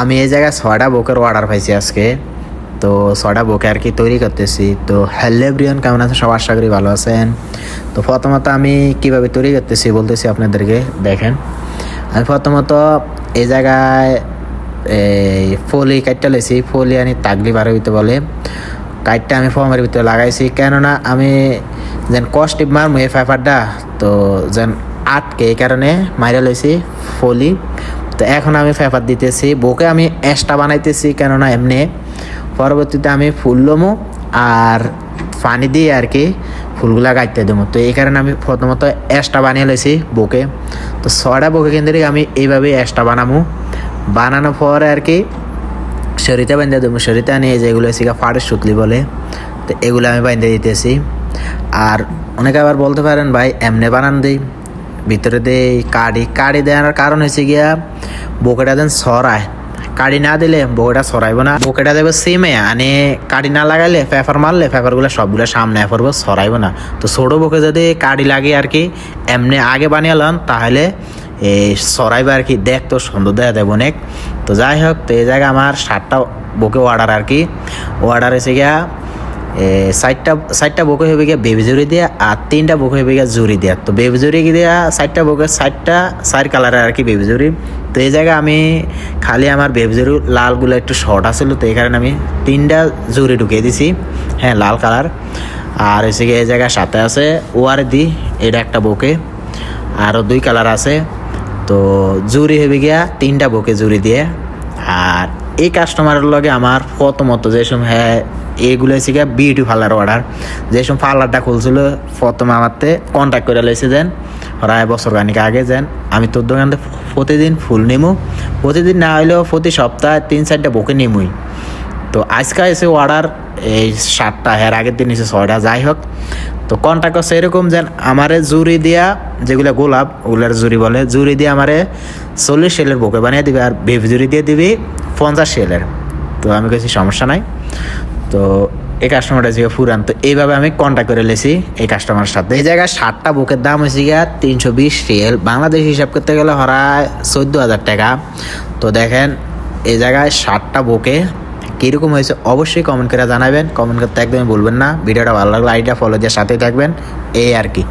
আমি এই জায়গায় 6টা বুকের অর্ডার পাইছি আজকে। তো 6টা বুকে আর কি তৈরি করতেছি। তো হ্যালো এভরিওয়ান, কেমন আছেন সব? আশা করি ভালো আছেন। তো প্রথমত আমি কিভাবে তৈরি করতেছি বলতেছি আপনাদেরকে, দেখেন। আমি প্রথমত এই জায়গায় এই ফলি কাটটা লেছি, ফলি আনি তাগলি বার হইতে বলে, কাইটটা আমি ফর্মের ভিতরে লাগাইছি, কেননা আমি যেন কস্টিপ মারমু এই পেপারটা, তো যেন আটকে, এই কারণে মাইরা লইছি ফলি। তো এখন আমি পেপার দিতেছি বুকে, আমি এক্সট্রা বানাইতেছি, কেননা এমনি পরবর্তীতে আমি ফুল লমু আর পানি দিয়ে আর কি ফুলগুলা কাটতে দেবো। তো এই কারণে আমি প্রথমত এক্সট্রা বানিয়ে লইছি বুকে। তো 6টা বুকে কিন্তু আমি এইভাবে এক্সট্রা বানাবো। বানানোর পরে আর কি শরীরটা বাঁধে দেবো। শরীরটা নিয়ে যেগুলো শিখা ফাড়ের সুতলি বলে, তো এগুলো আমি বাঁধে দিতেছি। আর অনেকে আবার বলতে পারেন ভাই এমনি বানান দিই, ভিতরে দেই কাড়ি দেওয়ার কারণ হয়েছে গিয়া বুকেটা যেন ছড়ায়। কাড়ি না দিলে বউটা ছড়াইব না, বুকেটা দেবে সিমে আনে, কাড়ি না লাগাইলে পেপার মারলে পেপারগুলো সবগুলো সামনে পড়বো, ছড়াইব না। তো ছোটো বুকে যদি কাড়ি লাগে আর কি এমনি আগে বানিয়ে লন, তাহলে এই ছড়াইবে আর কি, দেখতো সুন্দর দেখা দেব অনেক। তো যাই হোক, তো এই জায়গায় আমার 7টা বুকে অর্ডার আর কি। অর্ডার হয়েছে গিয়া সাইডটা বুকে হয়ে গিয়া বেবি জুড়ি দিয়া, আর 3টা বুকে হয়ে গিয়া জুড়ি দিয়া। তো বেবি জুড়ি দিয়া 4টা বুকে 4 কালারের আর কি বেবি জুড়ি। তো এই জায়গায় আমি খালি আমার বেবি জুড়ি লালগুলো একটু শর্ট আসছিল, তো এই কারণে আমি 3টা জুড়ি ঢুকিয়ে দিছি, হ্যাঁ লাল কালার। আর হচ্ছে গিয়ে এই জায়গায় সাথে আছে ওয়ার দি, এটা একটা বুকে, আরও 2 কালার আছে। তো জুড়ি হবে গিয়া 3টা বুকে জুড়ি দিয়ে। আর এই কাস্টমারের লগে আমার প্রথমত যে সময়, হ্যাঁ এইগুলো হচ্ছে গিয়া বিউটি পার্লার অর্ডার। যে সময় পার্লারটা খুলছিল প্রথমে আমারতে কন্ট্যাক্ট করে লেছে যেন প্রায় বছর খানিক আগে, যেন আমি তোর দোকান থেকে প্রতিদিন ফুল নিমু, প্রতিদিন না হইলেও প্রতি সপ্তাহে 3-4টা বুকে নিমুই। তো আজকে এসে অর্ডার এই 7টা, এর আগের দিন এসে 6টা। যাই হোক, তো কন্ট্যাক্ট করছে এরকম যেন আমারে জুড়ি দিয়া, যেগুলো গোলাপ ওগুলার জুড়ি বলে, জুড়ি দিয়ে আমারে 40 সেলের বুকে বানিয়ে দিবে, আর বেবি জুড়ি দিয়ে দিবি 50 সেলের। তো আমি কেছি সমস্যা নাই। তো এই কাস্টমারটা যে ফুরান, তো এইভাবে আমি কন্ট্যাক্ট করে লেছি এই কাস্টমারের সাথে। এই জায়গায় 7টা বুকের দাম হয়েছে গিয়া 320 রিয়েল, বাংলাদেশ হিসাব করতে গেলে হরায় 14,000 টাকা। তো দেখেন এই জায়গায় 7টা বুকে কীরকম হয়েছে অবশ্যই কমেন্ট করে জানাবেন। কমেন্ট করতে একদমই ভুলবেন না। ভিডিওটা ভালো লাগলে আইডিয়া ফলো দিয়ে সাথেই থাকবেন, এই আর কি।